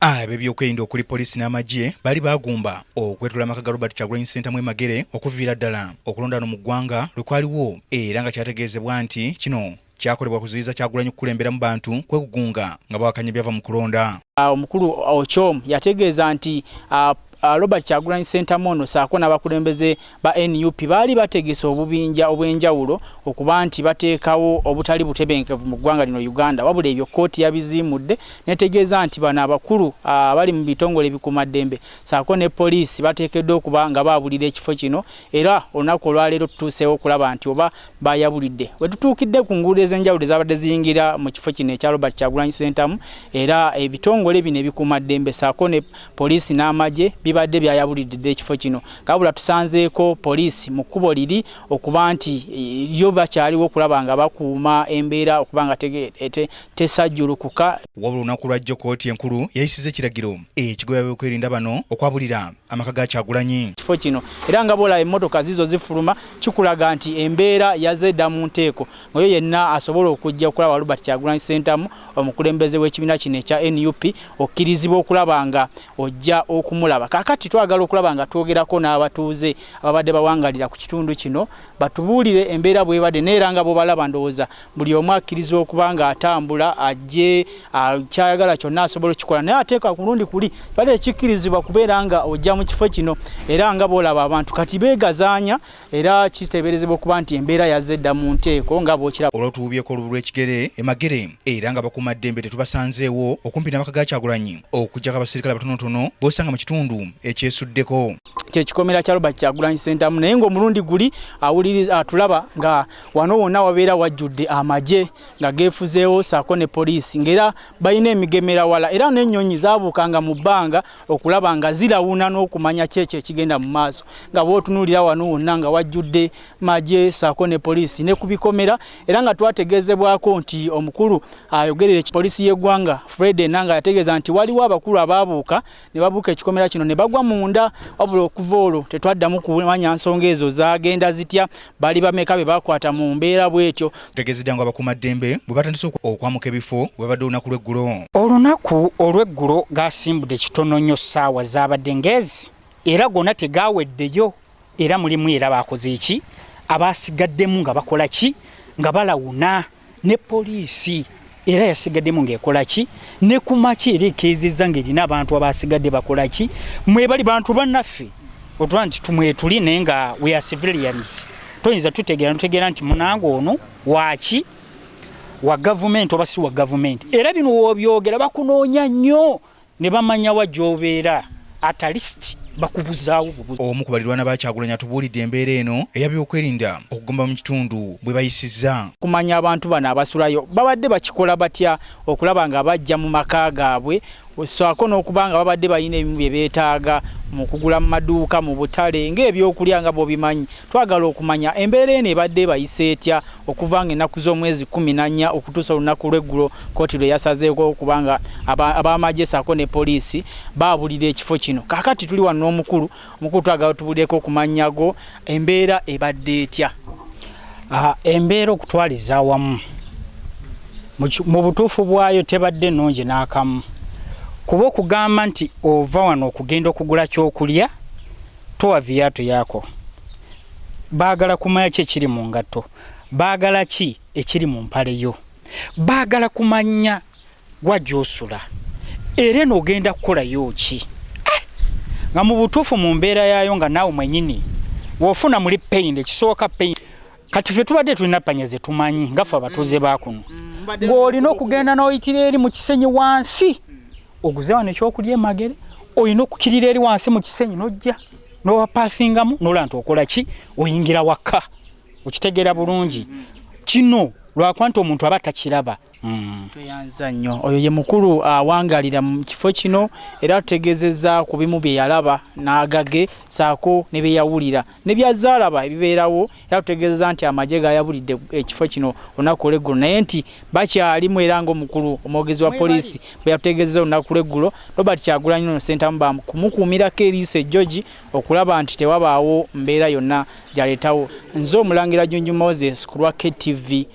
Ebyokwerinda okuli Poliisi n'Amagye bali bagumba okwetula amaka ga Robert Kyagulanyi Ssentamu Magye okuviira ddala okulondaano mu ggwanga lwe kwaliwo era nga kyategeezebwa nti kino kyakolebwa kuziyiza Kyagulanyi okukulemberamu bantu kwekugunga nga bawakanya byava mu kulonda. Omukulu Okyom yategeeza nti Robert Kyagulanyi Ssentamu ono saako n'abakulembeze ba NUP baali bategese obubinja obw'enjawulo okuba nti bateekawo obutali butebenkevu mu ggwanga lino Uganda, wabula ebyo kkooti yabiziimudde netegeeza nti bano abakulu bali mu bitongole ebikuumaddembe saako ne poliisi bateekeddwa okuba nga baabulira ekifo kino, era olunaku olwaleero tutuuseewo okulaba nti oba bayabulidde. Bwe tutuukidde ku nguudo ez'enjawulo ezabadde ziyingira mu kifo kino ekya Robert Kyagulanyi Ssentamu, era ebitongole bino ebikuumaddembe saako ne Poliisi n'Amagye bibadde byayabulidde ekifo kino. Kabula tusanzeeko poliisi mu kkubo liri okuba nti yo bakyaliwo okulaba nga bakuuma embeera okuba nga tesajjulukuka. Wabula olunaku lwajjo kkooti enkulu yayisiza ekiragiro ekigoba ebyokwerinda bano okwabulira amaka ga Kyagulanyi kifo kino, era nga bola emmotoka zizo zifuluma kikulaga nti embeera yazedda mu nteeko ngayo yenna asobola okujja okulaba Robert Kyagulanyi Ssentamu omukulembeze w'ekibiina kino ekya NUP okkirizibwa okulaba nga ojja okumulaba. Kakati twagala okulaba nga twogerako n'abatuuze ababadde bawangalira ku kitundu kino batubuulire embeera bwebadde neera nga bo balaba ndowooza buli omu akkirizibwa okuba nga atambula ajje kyayagala kyonna asobola okukikola, naye ateeka ku lundi kuli bali ekikkirizibwa kubeera nga ojja mu kifo kino era nga boolaba abantu kati beegazaanya era kiteeberezebwa okuba nti embeera yazedda mu nteeko nga bookiraba. Olw'otubuubyeko olubu lw'ekigere Magye era nga bakuumaddembe tetubasanzeewo okumpi n'amaka ga Kyagulanyi okuggyako abaserikale abatonotono b'osanga mu kitundu ekyesuddeko kyekikomera kya Robert Kyagulanyi Ssentamu, naye ng'omulundi guli atulaba nga wano wonna wabeera wajjudde Amagye nga geefuzeewo saako ne poliisi ng'era balina emigemera wala era n'ennyonyi zaabuukanga mu bbanga okulaba nga zirawuna n'okumanya kyekyo ekigenda mu maaso, nga bw'otunuulira wano wonna nga wajjudde Magye saako ne poliisi ne ku bikomera, era nga twategeezebwako nti omukulu ayogerera poliisi y'eggwanga Fred Enanga yategeeza nti waliwo abakulu abaabuuka ne babuuka ekikomera kino ne bagwa munda, wabula Kuvawo tetwaddamu kumanya nsonga ezo zagenda zitya, bali bameka be bakwata mu mbeera bwetyo. Tegeezedde nga abakuumaddembe bwe batandise okwamuka ebifo bwe badde olunaku lw'eggulo. Olunaku olw'eggulo gasimbudde kitono nnyo ssaawa zaabadde ngezi era gonna tegaaweddeyo, era mulimu era baakoze eki abaasigaddemu nga bakola ki nga balawuna ne poliisi era yasigaddemu ng'ekola ki ne ku makya era ekeezezza ng'erina abantu abaasigadde bakola ki. Mwe bali bantu bannaffe otula nti tumwetuli naye nga we are civilians, toyinza tutegeera nti munange ono waaki wa gavumenti oba si wa gavumenti, era bino woobyogera bakunoonya nnyo ne bamanya wa gy'obeera at least bakubuzaawo bubuzi. Omu ku balirwana ba Kyagulanyi atubuulidde embeera eno ey'ebyokwerinda okugomba mu kitundu bwe bayisizza. Kumanya abantu bano abasulayo babadde bakikola batya okulaba nga bajja mu maka gaabwe, ssaako n'okuba nga babadde balina ebimu bye beetaaga mu kugula mu maduuka mu butale ng'ebyokulya nga bw'obimanyi. Twagala okumanya embeera eno ebadde bayise etya okuva nga ennaku z'omwezi 14 okutuusa olunaku lw'eggulo kkooti lwe yasazeeko okuba nga ab'Amagye ssaako ne poliisi baabulira ekifo kino. Kaakati tuli wano n'omukulu twagala otubuulireko okumanyago embeera ebadde etya. Embeera okutwaliza awamu mu butuufu bwayo tebadde nnungi n'akamu, kuba okugamba nti ova wano okugenda okugula kyokulya towa viatu yako, baagala kumanya ki ekiri mu ngatto, baagala ki ekiri mu mpale yo, baagala kumanya wajj'osula era n'ogenda kukolayo ki nga mu butuufu mu mbeera yaayo nga naawe mwenyini wofuna muli pain, ekisooka pain. Kati ffe tubadde tulina panya ze tumanyi ngaffe abatuuze baakuno, ng'olina okugenda n'oyitira eri mu kisenyi wansi oguze wano ekyokulya Magere, olina okukirira eri wansi mu kisenyi n'ojja n'owapaafingamu n'olaba nti okola ki oyingira waka. Okitegeera bulungi kino lwakuba nti omuntu aba takiraba. Tweyanza nnyo oyo ye mukulu awangalira mu kifo kino era tutegeezezza ku bimu bye yalaba n'agage saako ne bye yawulira ne byazaalaba ebibeerawo, era tutegeezezza nti Amagye gayabulidde ekifo kino olunaku lw'eggulo, naye nti bakyalimu era ng'omukulu omwogezi wa poliisi bwe yatutegeezezza olunaku lw'eggulo Robert Kyagulanyi Ssentamu kumukuumirako eriiso George okulaba nti tewabaawo mbeera yonna gyaleetawo. Nze Omulangira Junju Moses ku lwa KTV.